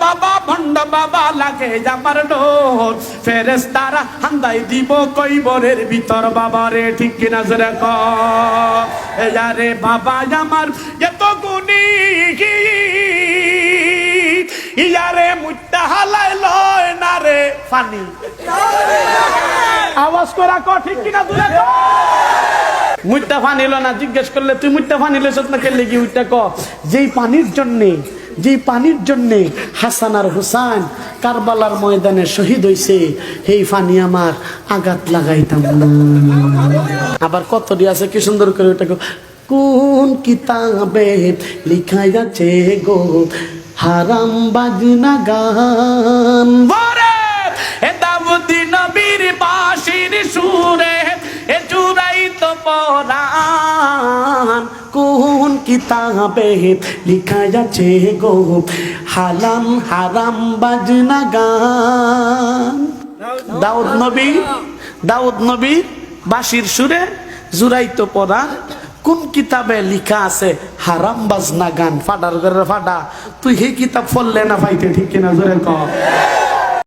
বাবা ভণ্ড বাবা লাগে আমার ডোর ফেরেশতারা হান্দাই দিব কইবরের ভিতর বাবা রে ঠিক কিনা জোরে কও আরে বাবা আমার এত গুণী ইয়ারে মুত্তা হালাই লয় না রে পানি আওয়াজ করা ক ঠিক কিনা জোরে কও মুত্তা পানি লো না জিজ্ঞেস করলে তুই মুত্তা পানি লইছত না কেলে কি উইটা ক যেই পানির জন্যে হাসান আর হুসাইন কারবালার ময়দানে শহীদ হইছে এই পানি আমার আঘাত লাগাইতাম না আবার কত দি আছে কি সুন্দর করে ওটা কোন কিতাবে লিখা যাচ্ছে গো হারাম বাজনা গান বরে এ দাউদি নবীর বাঁশির সুরে এ চুরাই তো পরাণ কোন কিতাবে লিখা যাচ্ছে গো হালাম হারাম বাজনা গান দাউদ নবী বাঁশির সুরে জুরাইতো পরাণ কোন কিতাবে লিখা আছে হারাম বাজনা গান ফাটার ঘরের ফাটা তুই সেই কিতাব পড়লে না পাইতে ঠিক কিনা জোরে কও